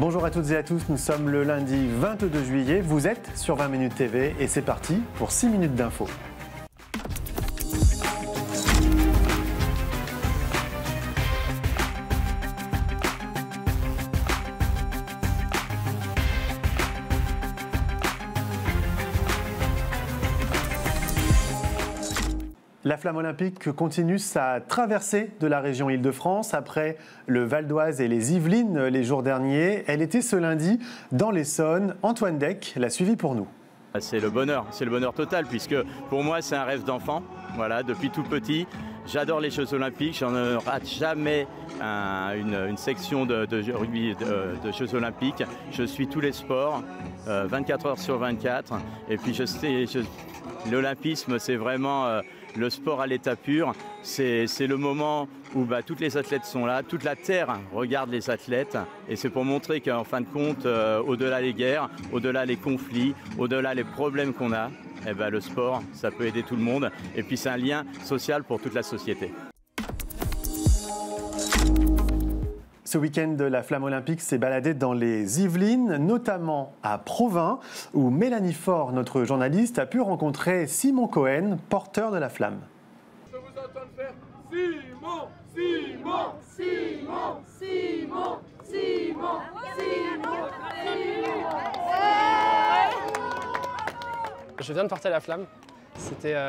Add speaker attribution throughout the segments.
Speaker 1: Bonjour à toutes et à tous, nous sommes le lundi 22 juillet, vous êtes sur 20 minutes TV et c'est parti pour 6 minutes d'infos. La flamme olympique continue sa traversée de la région Île-de-France. Après le Val d'Oise et les Yvelines les jours derniers, elle était ce lundi dans l'Essonne. Antoine Deck l'a suivi pour nous.
Speaker 2: C'est le bonheur total puisque pour moi c'est un rêve d'enfant. Voilà, depuis tout petit, j'adore les Jeux Olympiques, j'en rate jamais une section de rugby de Jeux Olympiques. Je suis tous les sports, 24 heures sur 24. Et puis l'olympisme c'est vraiment le sport à l'état pur. C'est le moment où toutes les athlètes sont là, toute la terre regarde les athlètes et c'est pour montrer qu'en fin de compte, au-delà les guerres, au-delà les conflits, au-delà les problèmes qu'on a, le sport, ça peut aider tout le monde et puis c'est un lien social pour toute la société.
Speaker 1: Ce week-end, la flamme olympique s'est baladée dans les Yvelines, notamment à Provins, où Mélanie Faure, notre journaliste, a pu rencontrer Simon Cohen, porteur de la flamme.
Speaker 3: Je vous entends faire Simon, Simon, Simon, Simon, Simon, Simon,
Speaker 4: Je viens de porter la flamme.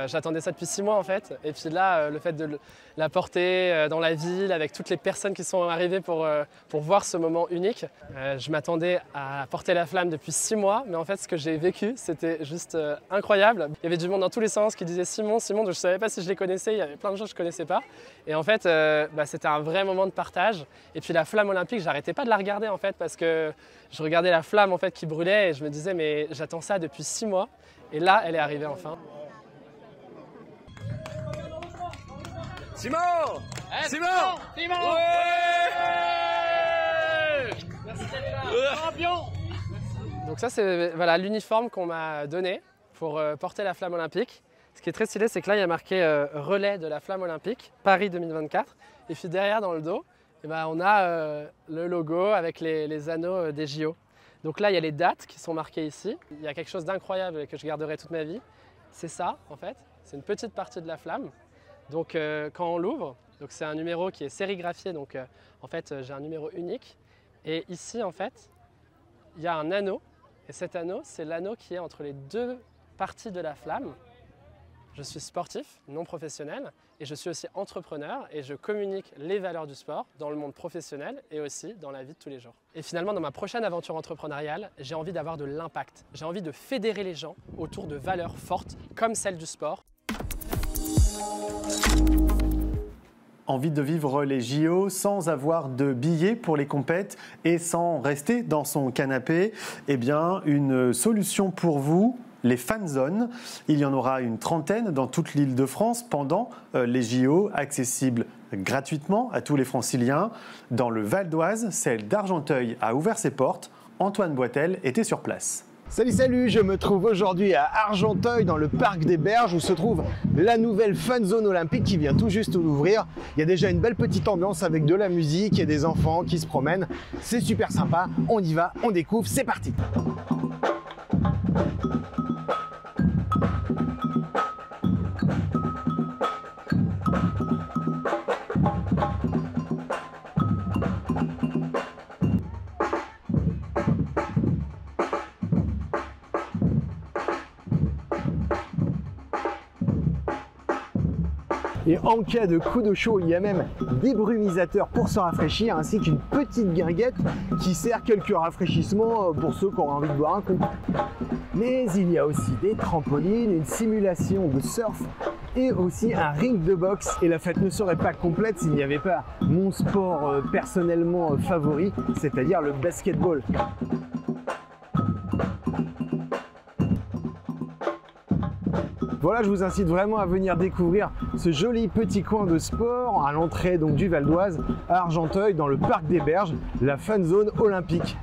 Speaker 4: J'attendais ça depuis 6 mois en fait. Et puis là, le fait de la porter dans la ville avec toutes les personnes qui sont arrivées pour voir ce moment unique. Je m'attendais à porter la flamme depuis 6 mois, mais en fait ce que j'ai vécu, c'était juste incroyable. Il y avait du monde dans tous les sens qui disait Simon, Simon, je ne savais pas si je les connaissais, il y avait plein de gens que je ne connaissais pas. Et en fait, c'était un vrai moment de partage. Et puis la flamme olympique, j'arrêtais pas de la regarder en fait, parce que je regardais la flamme en fait qui brûlait et je me disais mais j'attends ça depuis 6 mois. Et là, elle est arrivée enfin.
Speaker 3: Simon, Simon, Simon, champion.
Speaker 4: Donc ça c'est l'uniforme qu'on m'a donné pour porter la flamme olympique. Ce qui est très stylé, c'est que là il y a marqué relais de la flamme olympique Paris 2024. Et puis derrière dans le dos, on a le logo avec les anneaux des JO. Donc là il y a les dates qui sont marquées ici. Il y a quelque chose d'incroyable que je garderai toute ma vie. C'est ça en fait, c'est une petite partie de la flamme. Donc quand on l'ouvre, c'est un numéro qui est sérigraphié, donc en fait j'ai un numéro unique. Et ici en fait, il y a un anneau, et cet anneau, c'est l'anneau qui est entre les deux parties de la flamme. Je suis sportif, non professionnel, et je suis aussi entrepreneur, et je communique les valeurs du sport dans le monde professionnel et aussi dans la vie de tous les jours. Et finalement, dans ma prochaine aventure entrepreneuriale, j'ai envie d'avoir de l'impact. J'ai envie de fédérer les gens autour de valeurs fortes comme celle du sport.
Speaker 1: Envie de vivre les JO sans avoir de billets pour les compètes et sans rester dans son canapé? Eh bien, une solution pour vous, les fan zones. Il y en aura une trentaine dans toute l'Île-de-France pendant les JO, accessibles gratuitement à tous les franciliens. Dans le Val d'Oise, celle d'Argenteuil a ouvert ses portes. Antoine Boitel était sur place.
Speaker 5: Salut, je me trouve aujourd'hui à Argenteuil dans le parc des Berges où se trouve la nouvelle fan zone olympique qui vient tout juste d'ouvrir. Il y a déjà une belle petite ambiance avec de la musique et des enfants qui se promènent. C'est super sympa, on y va, on découvre, c'est parti! Et en cas de coup de chaud, il y a même des brumisateurs pour se rafraîchir, ainsi qu'une petite guinguette qui sert quelques rafraîchissements pour ceux qui ont envie de boire un coup. Mais il y a aussi des trampolines, une simulation de surf et aussi un ring de boxe. Et la fête ne serait pas complète s'il n'y avait pas mon sport personnellement favori, c'est-à-dire le basketball. Voilà, je vous incite vraiment à venir découvrir ce joli petit coin de sport à l'entrée donc du Val d'Oise à Argenteuil dans le parc des Berges, la fan zone olympique.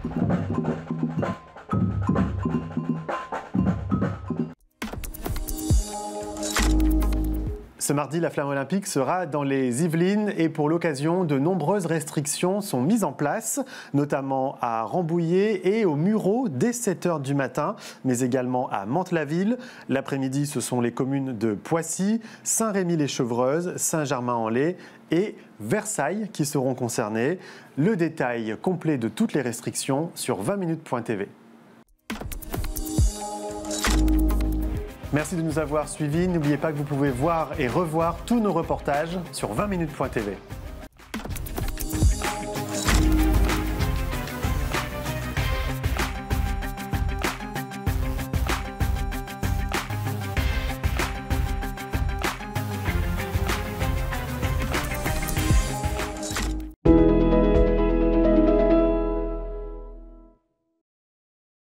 Speaker 1: Ce mardi, la flamme olympique sera dans les Yvelines et pour l'occasion, de nombreuses restrictions sont mises en place, notamment à Rambouillet et au Mureau dès 7h du matin, mais également à Mantes-la-Ville. L'après-midi, ce sont les communes de Poissy, Saint-Rémy-les-Chevreuses, Saint-Germain-en-Laye et Versailles qui seront concernées. Le détail complet de toutes les restrictions sur 20minutes.tv. Merci de nous avoir suivis. N'oubliez pas que vous pouvez voir et revoir tous nos reportages sur 20minutes.tv.